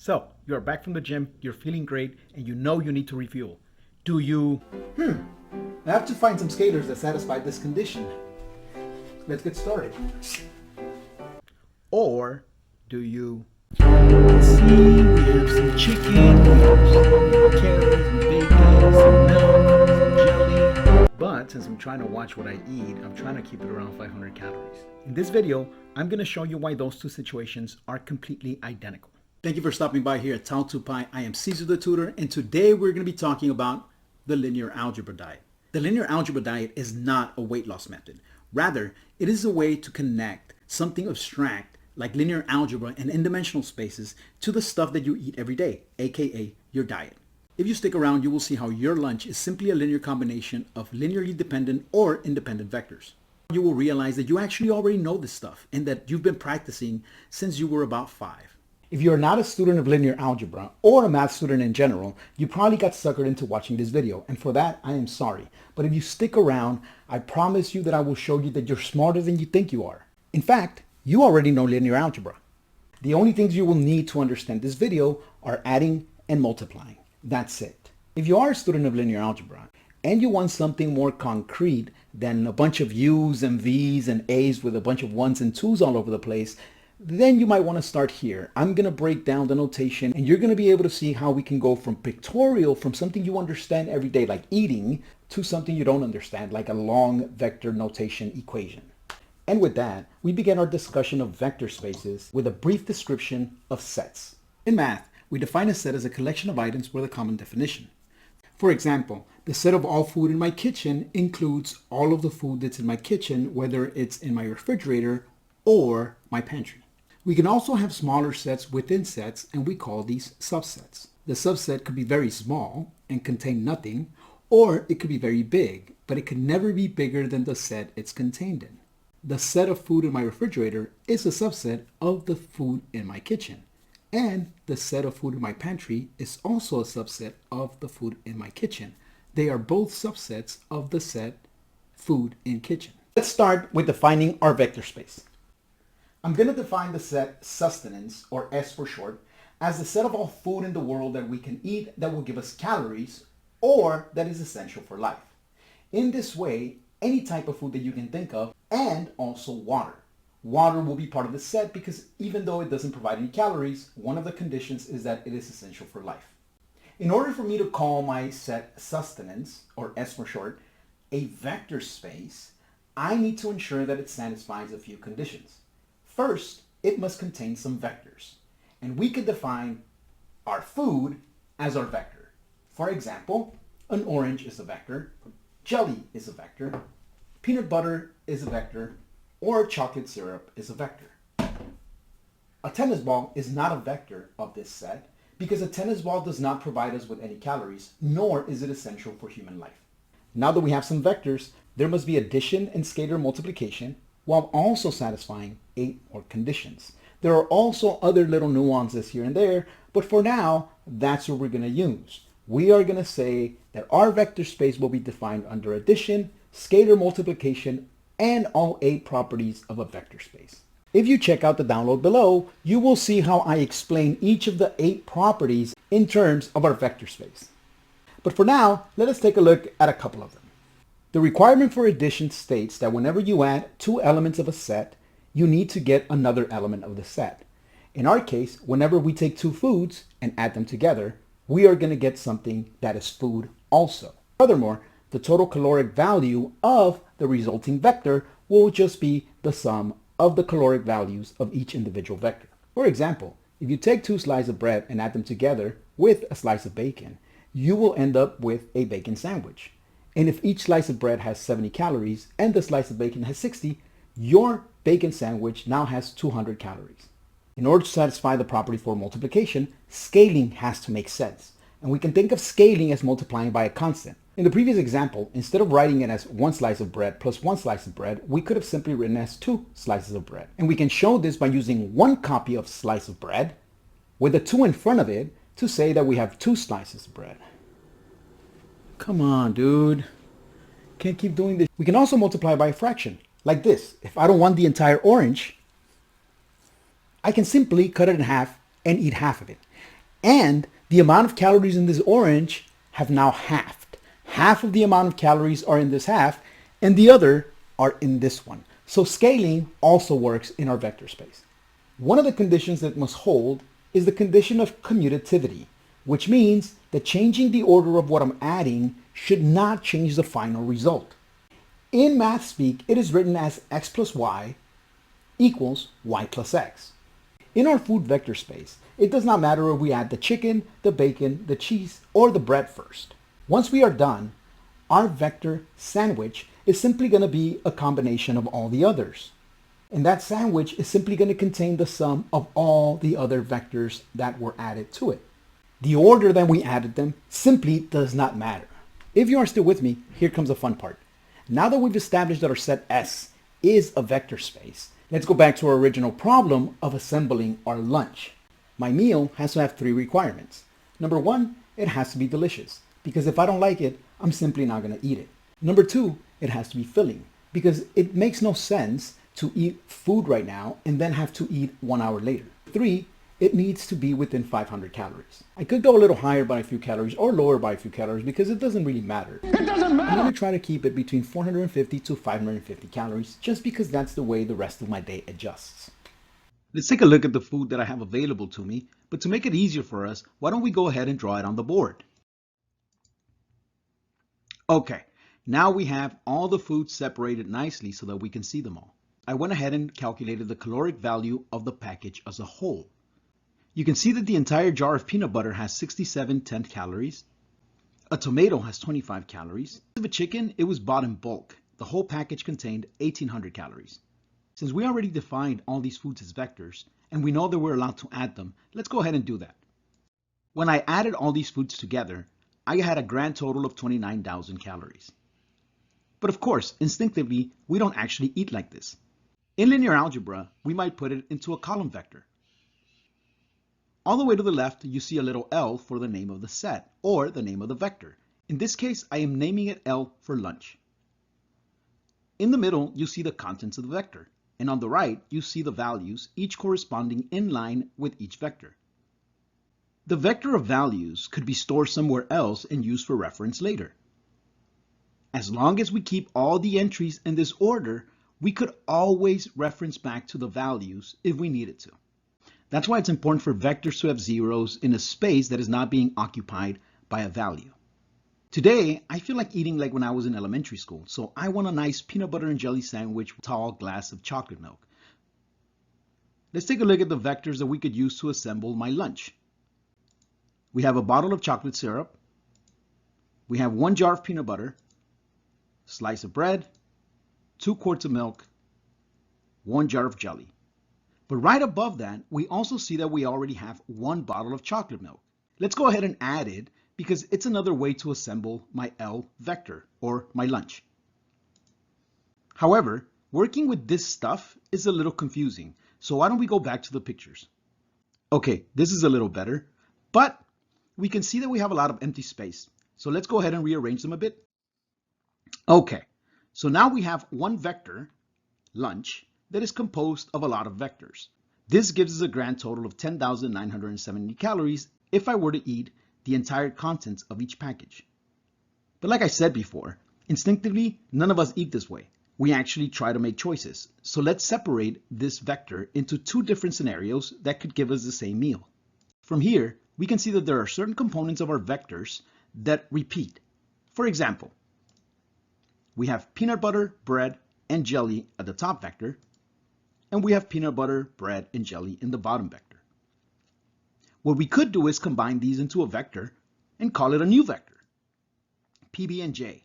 So, you're back from the gym, you're feeling great, and you know you need to refuel. Do you... I have to find some scalars that satisfy this condition. Let's get started. Or do you... Let's see, we have some chicken, we have some carrots, some bacon, some milk, some jelly. But since I'm trying to watch what I eat, I'm trying to keep it around 500 calories. In this video, I'm going to show you why those two situations are completely identical. Thank you for stopping by here at Tao2Pi. I am Caesar the Tutor, and today we're going to be talking about the linear algebra diet. The linear algebra diet is not a weight loss method. Rather, it is a way to connect something abstract like linear algebra and n-dimensional spaces to the stuff that you eat every day, aka your diet. If you stick around, you will see how your lunch is simply a linear combination of linearly dependent or independent vectors. You will realize that you actually already know this stuff and that you've been practicing since you were about 5. If you're not a student of linear algebra or a math student in general, you probably got suckered into watching this video, and for that, I am sorry. But if you stick around, I promise you that I will show you that you're smarter than you think you are. In fact, you already know linear algebra. The only things you will need to understand this video are adding and multiplying. That's it. If you are a student of linear algebra and you want something more concrete than a bunch of U's and V's and A's with a bunch of 1's and 2's all over the place, then you might want to start here. I'm going to break down the notation and you're going to be able to see how we can go from pictorial, from something you understand every day like eating, to something you don't understand like a long vector notation equation. And with that, we begin our discussion of vector spaces with a brief description of sets. In math, we define a set as a collection of items with a common definition. For example, the set of all food in my kitchen includes all of the food that's in my kitchen, whether it's in my refrigerator or my pantry. We can also have smaller sets within sets, and we call these subsets. The subset could be very small and contain nothing, or it could be very big, but it could never be bigger than the set it's contained in. The set of food in my refrigerator is a subset of the food in my kitchen, and the set of food in my pantry is also a subset of the food in my kitchen. They are both subsets of the set food in kitchen. Let's start with defining our vector space. I'm going to define the set sustenance, or S for short, as the set of all food in the world that we can eat that will give us calories or that is essential for life. In this way, any type of food that you can think of, and also water. Water will be part of the set because even though it doesn't provide any calories, one of the conditions is that it is essential for life. In order for me to call my set sustenance, or S for short, a vector space, I need to ensure that it satisfies a few conditions. First, it must contain some vectors, and we could define our food as our vector. For example, an orange is a vector, jelly is a vector, peanut butter is a vector, or chocolate syrup is a vector. A tennis ball is not a vector of this set because a tennis ball does not provide us with any calories, nor is it essential for human life. Now that we have some vectors, there must be addition and scalar multiplication while also satisfying 8 more conditions. There are also other little nuances here and there, but for now, that's what we're going to use. We are going to say that our vector space will be defined under addition, scalar multiplication, and all 8 properties of a vector space. If you check out the download below, you will see how I explain each of the 8 properties in terms of our vector space. But for now, let us take a look at a couple of them. The requirement for addition states that whenever you add 2 elements of a set, you need to get another element of the set. In our case, whenever we take 2 foods and add them together, we are going to get something that is food also. Furthermore, the total caloric value of the resulting vector will just be the sum of the caloric values of each individual vector. For example, if you take 2 slices of bread and add them together with a slice of bacon, you will end up with a bacon sandwich. And if each slice of bread has 70 calories and the slice of bacon has 60, your bacon sandwich now has 200 calories. In order to satisfy the property for multiplication, scaling has to make sense. And we can think of scaling as multiplying by a constant. In the previous example, instead of writing it as 1 slice of bread plus 1 slice of bread, we could have simply written as 2 slices of bread. And we can show this by using 1 copy of slice of bread with a 2 in front of it to say that we have 2 slices of bread. Come on, dude. Can't keep doing this. We can also multiply by a fraction, like this. If I don't want the entire orange, I can simply cut it in half and eat half of it. And the amount of calories in this orange have now halved. Half of the amount of calories are in this half, and the other are in this one. So scaling also works in our vector space. One of the conditions that must hold is the condition of commutativity, which means that changing the order of what I'm adding should not change the final result. In math speak, it is written as x plus y equals y plus x. In our food vector space, it does not matter if we add the chicken, the bacon, the cheese, or the bread first. Once we are done, our vector sandwich is simply going to be a combination of all the others. And that sandwich is simply going to contain the sum of all the other vectors that were added to it. The order that we added them simply does not matter. If you are still with me, here comes the fun part. Now that we've established that our set S is a vector space, let's go back to our original problem of assembling our lunch. My meal has to have 3 requirements. Number 1, it has to be delicious, because if I don't like it, I'm simply not going to eat it. Number 2, it has to be filling, because it makes no sense to eat food right now and then have to eat 1 hour later. 3, it needs to be within 500 calories. I could go a little higher by a few calories or lower by a few calories because it doesn't really matter. It doesn't matter! I'm going to try to keep it between 450 to 550 calories just because that's the way the rest of my day adjusts. Let's take a look at the food that I have available to me, but to make it easier for us, why don't we go ahead and draw it on the board? Okay, now we have all the foods separated nicely so that we can see them all. I went ahead and calculated the caloric value of the package as a whole. You can see that the entire jar of peanut butter has 67 tenth calories. A tomato has 25 calories. Of a chicken, it was bought in bulk. The whole package contained 1800 calories. Since we already defined all these foods as vectors, and we know that we're allowed to add them, let's go ahead and do that. When I added all these foods together, I had a grand total of 29,000 calories. But of course, instinctively, we don't actually eat like this. In linear algebra, we might put it into a column vector. All the way to the left, you see a little L for the name of the set, or the name of the vector. In this case, I am naming it L for lunch. In the middle, you see the contents of the vector, and on the right, you see the values, each corresponding in line with each vector. The vector of values could be stored somewhere else and used for reference later. As long as we keep all the entries in this order, we could always reference back to the values if we needed to. That's why it's important for vectors to have zeros in a space that is not being occupied by a value. Today, I feel like eating like when I was in elementary school, so I want a nice peanut butter and jelly sandwich with a tall glass of chocolate milk. Let's take a look at the vectors that we could use to assemble my lunch. We have a bottle of chocolate syrup. We have 1 jar of peanut butter, slice of bread, 2 quarts of milk, 1 jar of jelly. But right above that, we also see that we already have 1 bottle of chocolate milk. Let's go ahead and add it because it's another way to assemble my L vector, or my lunch. However, working with this stuff is a little confusing, so why don't we go back to the pictures? Okay, this is a little better, but we can see that we have a lot of empty space. So let's go ahead and rearrange them a bit. Okay, so now we have 1 vector, lunch, that is composed of a lot of vectors. This gives us a grand total of 10,970 calories if I were to eat the entire contents of each package. But like I said before, instinctively, none of us eat this way. We actually try to make choices. So let's separate this vector into 2 different scenarios that could give us the same meal. From here, we can see that there are certain components of our vectors that repeat. For example, we have peanut butter, bread, and jelly at the top vector, and we have peanut butter, bread, and jelly in the bottom vector. What we could do is combine these into a vector and call it a new vector, PB and J.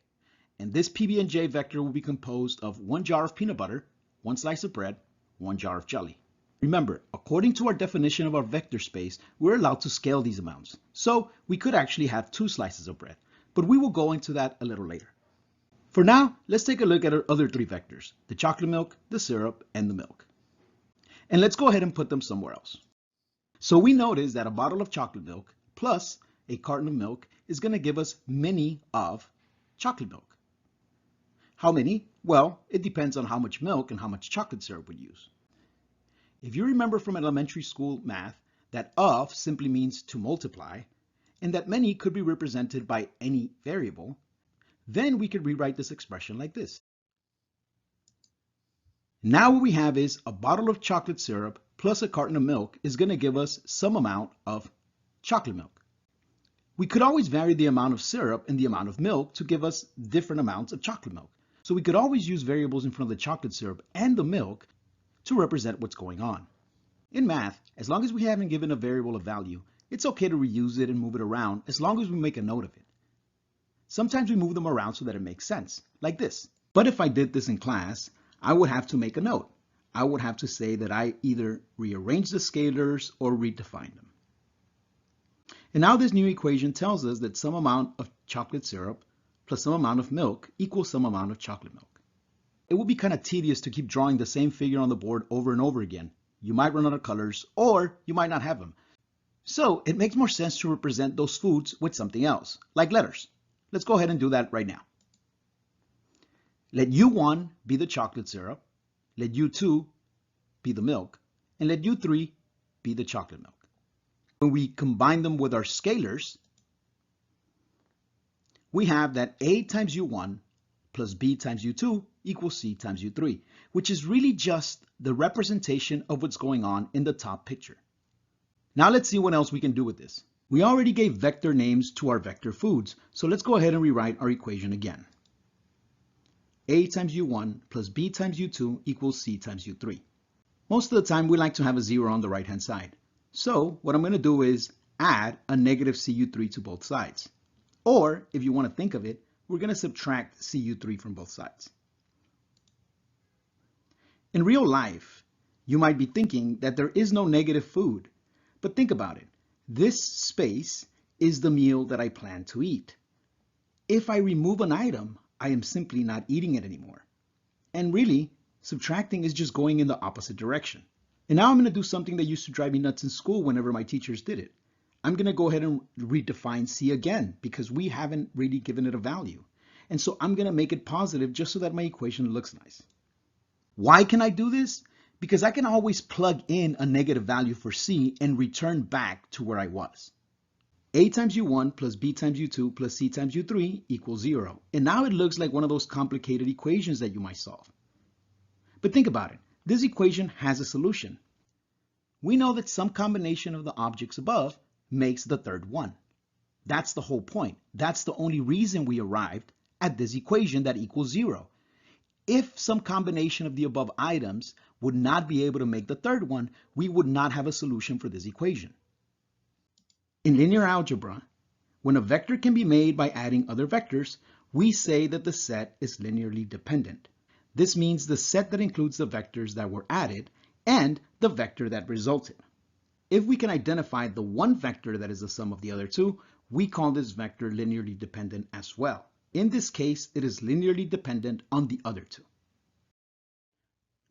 And this PB and J vector will be composed of 1 jar of peanut butter, 1 slice of bread, 1 jar of jelly. Remember, according to our definition of our vector space, we're allowed to scale these amounts. So we could actually have 2 slices of bread, but we will go into that a little later. For now, let's take a look at our other 3 vectors, the chocolate milk, the syrup, and the milk. And let's go ahead and put them somewhere else. So we notice that a bottle of chocolate milk plus a carton of milk is going to give us many of chocolate milk. How many? Well, it depends on how much milk and how much chocolate syrup we use. If you remember from elementary school math, that of simply means to multiply, and that many could be represented by any variable, then we could rewrite this expression like this. Now what we have is a bottle of chocolate syrup plus a carton of milk is going to give us some amount of chocolate milk. We could always vary the amount of syrup and the amount of milk to give us different amounts of chocolate milk. So we could always use variables in front of the chocolate syrup and the milk to represent what's going on. In math, as long as we haven't given a variable a value, it's okay to reuse it and move it around as long as we make a note of it. Sometimes we move them around so that it makes sense, like this. But if I did this in class, I would have to make a note. I would have to say that I either rearrange the scalars or redefine them. And now this new equation tells us that some amount of chocolate syrup plus some amount of milk equals some amount of chocolate milk. It would be kind of tedious to keep drawing the same figure on the board over and over again. You might run out of colors, or you might not have them. So it makes more sense to represent those foods with something else, like letters. Let's go ahead and do that right now. Let U1 be the chocolate syrup, let U2 be the milk, and let U3 be the chocolate milk. When we combine them with our scalars, we have that A times U1 plus B times U2 equals C times U3, which is really just the representation of what's going on in the top picture. Now let's see what else we can do with this. We already gave vector names to our vector foods, so let's go ahead and rewrite our equation again. A times U1 plus B times U2 equals C times U3. Most of the time we like to have a 0 on the right hand side. So what I'm going to do is add a negative CU3 to both sides. Or if you want to think of it, we're going to subtract CU3 from both sides. In real life, you might be thinking that there is no negative food, but think about it. This space is the meal that I plan to eat. If I remove an item, I am simply not eating it anymore. And really, subtracting is just going in the opposite direction. And now I'm going to do something that used to drive me nuts in school whenever my teachers did it. I'm going to go ahead and redefine C again because we haven't really given it a value. And so I'm going to make it positive just so that my equation looks nice. Why can I do this? Because I can always plug in a negative value for C and return back to where I was. A times U1 plus B times U2 plus C times U3 equals 0. And now it looks like one of those complicated equations that you might solve. But think about it. This equation has a solution. We know that some combination of the objects above makes the third one. That's the whole point. That's the only reason we arrived at this equation that equals 0. If some combination of the above items would not be able to make the third one, we would not have a solution for this equation. In linear algebra, when a vector can be made by adding other vectors, we say that the set is linearly dependent. This means the set that includes the vectors that were added and the vector that resulted. If we can identify the one vector that is the sum of the other two, we call this vector linearly dependent as well. In this case, it is linearly dependent on the other two.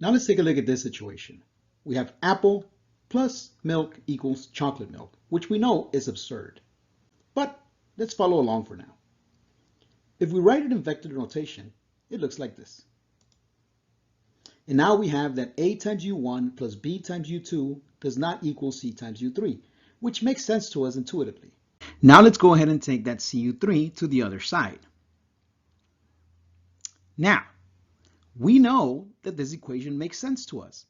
Now let's take a look at this situation. We have apple plus milk equals chocolate milk, which we know is absurd. But let's follow along for now. If we write it in vector notation, it looks like this. And now we have that A times U1 plus B times U2 does not equal C times U3, which makes sense to us intuitively. Now let's go ahead and take that CU3 to the other side. Now, we know that this equation makes sense to us.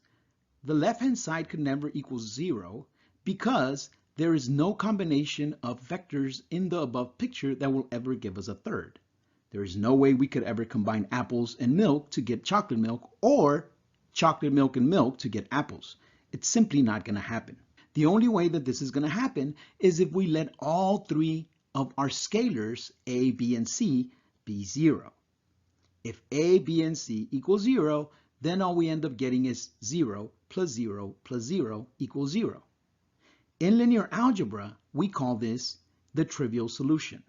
The left-hand side could never equal 0 because there is no combination of vectors in the above picture that will ever give us a third. There is no way we could ever combine apples and milk to get chocolate milk or chocolate milk and milk to get apples. It's simply not going to happen. The only way that this is going to happen is if we let all three of our scalars, A, B, and C, be 0. If A, B, and C equals 0, then all we end up getting is 0 plus 0 plus 0 equals 0. In linear algebra, we call this the trivial solution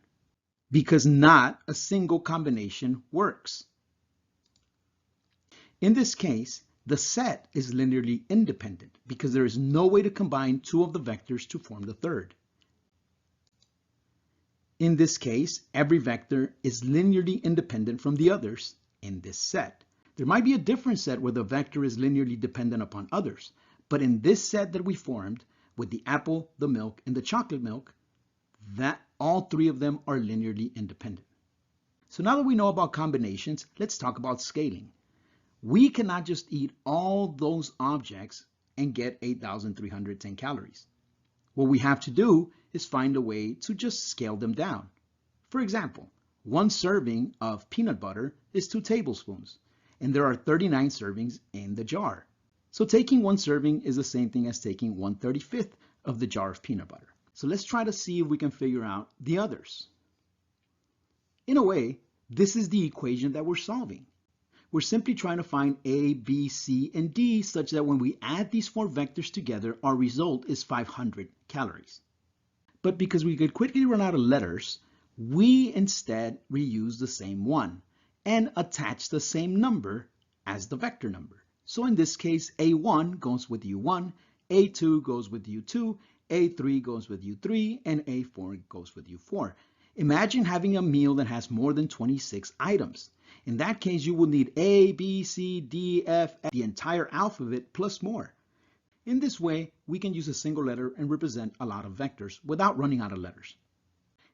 because not a single combination works. In this case, the set is linearly independent because there is no way to combine two of the vectors to form the third. In this case, every vector is linearly independent from the others in this set. There might be a different set where the vector is linearly dependent upon others, but in this set that we formed, with the apple, the milk, and the chocolate milk, that all three of them are linearly independent. So now that we know about combinations, let's talk about scaling. We cannot just eat all those objects and get 8,310 calories. What we have to do is find a way to just scale them down. For example, one serving of peanut butter is 2 tablespoons, and there are 39 servings in the jar. So taking one serving is the same thing as taking 1/35 of the jar of peanut butter. So let's try to see if we can figure out the others. In a way, this is the equation that we're solving. We're simply trying to find A, B, C, and D such that when we add these 4 vectors together, our result is 500 calories. But because we could quickly run out of letters, we instead reuse the same one and attach the same number as the vector number. So in this case, A1 goes with U1, A2 goes with U2, A3 goes with U3, and A4 goes with U4. Imagine having a meal that has more than 26 items. In that case, you will need A, B, C, D, F, the entire alphabet plus more. In this way, we can use a single letter and represent a lot of vectors without running out of letters.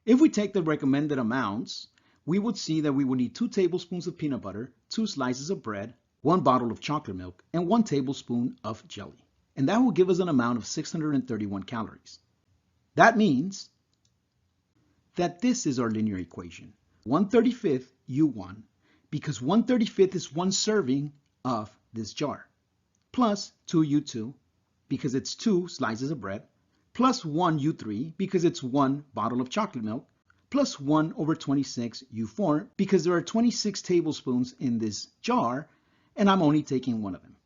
If we take the recommended amounts, we would see that we would need 2 tablespoons of peanut butter, 2 slices of bread, 1 bottle of chocolate milk, and 1 tablespoon of jelly. And that will give us an amount of 631 calories. That means that this is our linear equation. 1/35 U1, because 1/35 is 1 serving of this jar, plus 2 U2, because it's 2 slices of bread, plus 1 U3, because it's 1 bottle of chocolate milk, plus 1/26 U4, because there are 26 tablespoons in this jar, and I'm only taking one of them.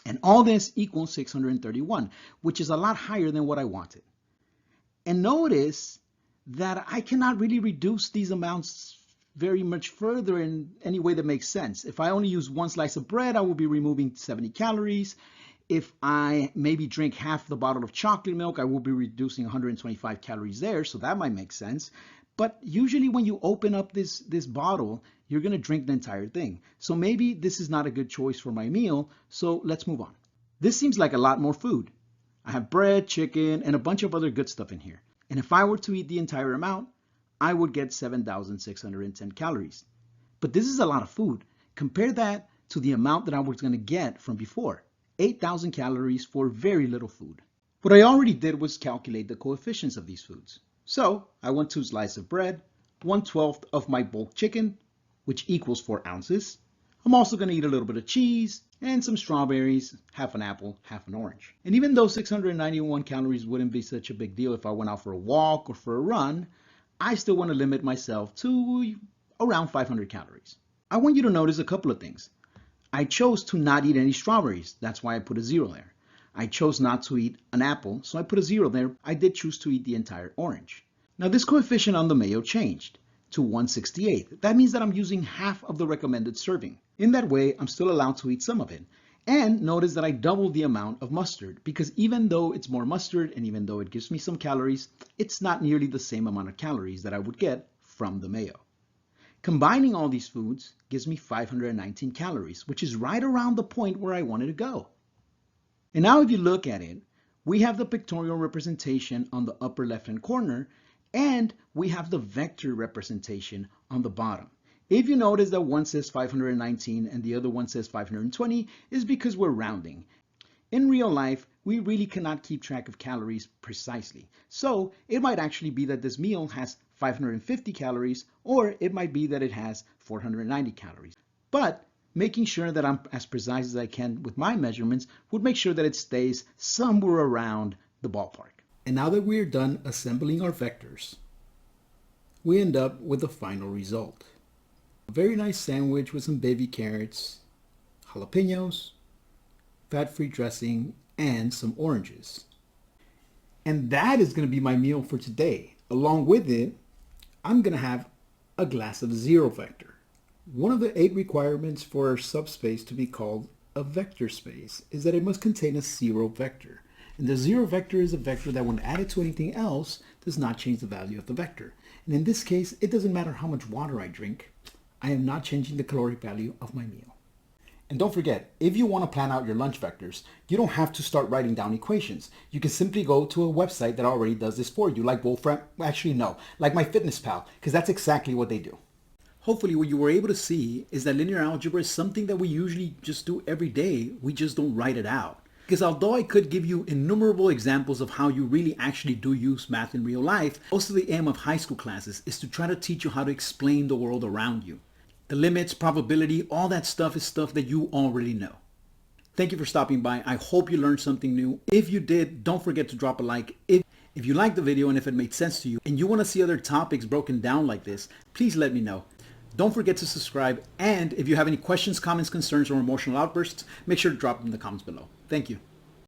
And all this equals 631, which is a lot higher than what I wanted. And notice that I cannot really reduce these amounts very much further in any way that makes sense. If I only use 1 slice of bread, I will be removing 70 calories. If I maybe drink half the bottle of chocolate milk, I will be reducing 125 calories there, so that might make sense. But usually when you open up this bottle, you're going to drink the entire thing. So maybe this is not a good choice for my meal, so let's move on. This seems like a lot more food. I have bread, chicken, and a bunch of other good stuff in here. And if I were to eat the entire amount, I would get 7,610 calories. But this is a lot of food. Compare that to the amount that I was going to get from before. 8,000 calories for very little food. What I already did was calculate the coefficients of these foods. So I want 2 slices of bread, 1/12 of my bulk chicken, which equals 4 ounces. I'm also going to eat a little bit of cheese and some strawberries, half an apple, half an orange. And even though 691 calories wouldn't be such a big deal if I went out for a walk or for a run, I still want to limit myself to around 500 calories. I want you to notice a couple of things. I chose to not eat any strawberries. That's why I put a 0 there. I chose not to eat an apple, so I put a 0 there. I did choose to eat the entire orange. Now this coefficient on the mayo changed to 1/68. That means that I'm using half of the recommended serving. In that way, I'm still allowed to eat some of it. And notice that I doubled the amount of mustard, because even though it's more mustard and even though it gives me some calories, it's not nearly the same amount of calories that I would get from the mayo. Combining all these foods gives me 519 calories, which is right around the point where I wanted to go. And now if you look at it, we have the pictorial representation on the upper left-hand corner, and we have the vector representation on the bottom. If you notice that one says 519 and the other one says 520, is because we're rounding. In real life, we really cannot keep track of calories precisely. So it might actually be that this meal has 550 calories, or it might be that it has 490 calories. But making sure that I'm as precise as I can with my measurements would make sure that it stays somewhere around the ballpark. And now that we're done assembling our vectors, we end up with the final result. A very nice sandwich with some baby carrots, jalapenos, fat-free dressing, and some oranges. And that is going to be my meal for today. Along with it, I'm going to have a glass of zero vector. One of the 8 requirements for a subspace to be called a vector space is that it must contain a zero vector. And the zero vector is a vector that when added to anything else does not change the value of the vector. And in this case, it doesn't matter how much water I drink, I am not changing the caloric value of my meal. And don't forget, if you want to plan out your lunch vectors, you don't have to start writing down equations. You can simply go to a website that already does this for you, like Wolfram, actually no, like MyFitnessPal, because that's exactly what they do. Hopefully what you were able to see is that linear algebra is something that we usually just do every day, we just don't write it out. Because although I could give you innumerable examples of how you really actually do use math in real life, most of the aim of high school classes is to try to teach you how to explain the world around you. The limits, probability, all that stuff is stuff that you already know. Thank you for stopping by. I hope you learned something new. If you did, don't forget to drop a like. If you liked the video and if it made sense to you and you want to see other topics broken down like this, please let me know. Don't forget to subscribe, and if you have any questions, comments, concerns, or emotional outbursts, make sure to drop them in the comments below. Thank you.